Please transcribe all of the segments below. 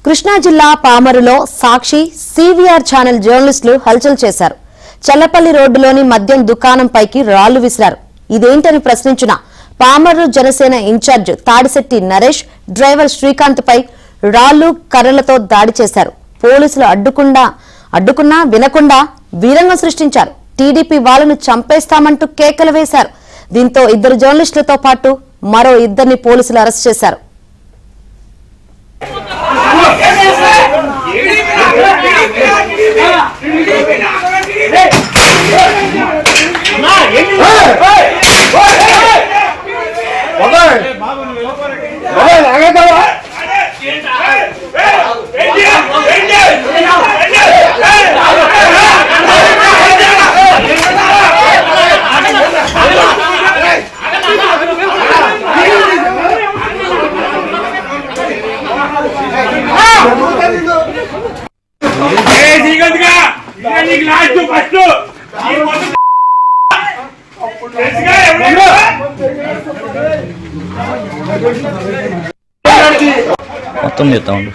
కృష్ణా జిల్లా పామరులో సాక్షి CVR channel జర్నలిస్టులు హల్చల్ చేశారు. చల్లపల్లి రోడ్డులోని మద్యం దుకాణంపైకి రాళ్లు విసిరారు. ఇదేంటని ప్రశ్నించిన పామరు జనసేన ఇన్ఛార్జ్ తాడిశెట్టి నరేష్ డ్రైవర్ శ్రీకాంత్ పై రాళ్లు కర్రలతో దాడి చేశారు. పోలీసులు అడ్డుకున్నా వినకుండా వీరంగం సృష్టించారు. టీడీపీ వాళ్లను చంపేస్తామంటూ కేకలు వేశారు. దీంతో ఇద్దరు జర్నలిస్టులతో పాటు మరో ఇద్దరిని పోలీసులు అరెస్ట్ చేశారు. మొత్తం చేస్తా ఉండు.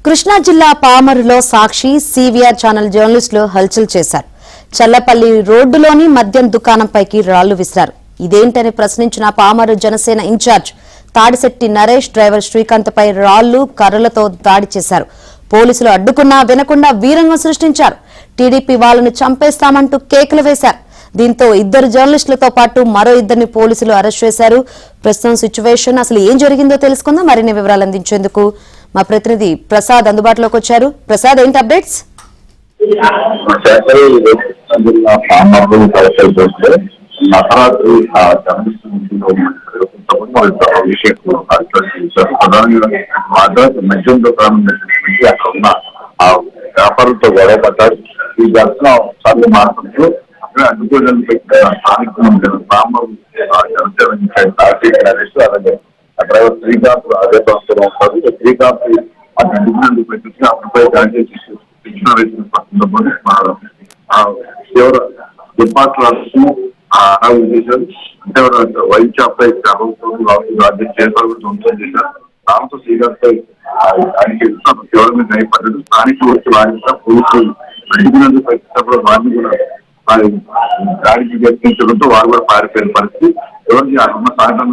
కృష్ణా జిల్లా పామరులో సాక్షి సివిఆర్ ఛానల్ జర్నలిస్టులు హల్చల్ చేశారు. చల్లపల్లి రోడ్డులోని మద్యం దుకాణంపైకి రాళ్లు విసిరారు. ఇదేంటని ప్రశ్నించిన పామరు జనసేన ఇన్ఛార్జ్ తాడిశెట్టి నరేష్ డ్రైవర్ శ్రీకాంత్ పై రాళ్లు కర్రలతో దాడి చేశారు. పోలీసులు అడ్డుకున్నా వినకుండా వీరంగం సృష్టించారు. టీడీపీ వాళ్లను చంపేస్తామంటూ కేకలు వేశారు. దీంతో ఇద్దరు జర్నలిస్టులతో పాటు మరో ఇద్దరిని పోలీసులు అరెస్ట్ చేశారు. ప్రస్తుతం సిచ్యువేషన్ అసలు ఏం జరిగిందో తెలుసుకుందాం. మరిన్ని వివరాలు అందించేందుకు మా ప్రతినిధి ప్రసాద్ అందుబాటులోకి వచ్చారు. ప్రసాద్, ఏంటి అప్డేట్స్? మద్యం దుకాణం అక్కడ ఉన్న ఆ వ్యాపారులతో గొడవ పడ్డారు. ఈ దర్శనం సార్లు మాట్లాడుతూ అక్కడ అడ్డుకోవడానికి పెట్టిన స్థానిక పామరు అలాగే ఆ డ్రైవర్ శ్రీకాంత్ అదే సంస్థలో ఉంటారు. శ్రీకాంత్ అడ్డుకునేందుకు పెట్టించి అప్పటిపై దాడి చేసి వేసిన సందర్భంలో తీవ్ర డిపార్ట్మెంట్ అరావు చేశారు. అంటే వైన్ షాప్ పై చేశారు, ధ్వంసం చేశారు. దాంతో శ్రీకాంత్ పై ఆయనకి తీవ్రంగా గాయపడ్డారు. స్థానిక వచ్చి వారితో పోలీసులు అడ్డుకునేందుకు పెట్టినప్పుడు వారిని కూడా దాడికి యత్నించడంతో వారు కూడా పారిపోయిన పరిస్థితి. ఎవరికి అన్న సాయంత్రం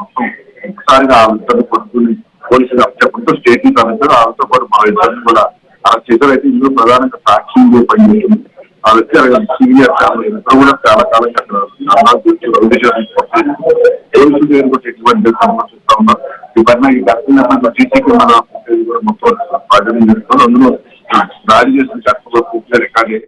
మొత్తం ఒకసారిగా ఆ ఇద్దరు పట్టుకుని పోలీసులు అప్పచెప్పడంతో స్టేషన్ తరలించారు. వాళ్ళతో పాటు మా ఇద్దరిని కూడా అరెస్ట్ చేశారు. అయితే ఇందులో ప్రధానంగా సాక్షి పనిచేస్తుంది. ఆ వ్యక్తి సివిఆర్ ఛానల్ ఇద్దరు కూడా చాలా కాలంగా ఎటువంటి సమర్శిస్తా ఉన్నారు. ఇవన్నీ ఈ ఘటన సీసీ కెమెరా కూడా మొత్తం ప్రజలు చేస్తున్నారు. అందులో దాడి చేసిన చట్టంలో పూర్తిగా రికార్డు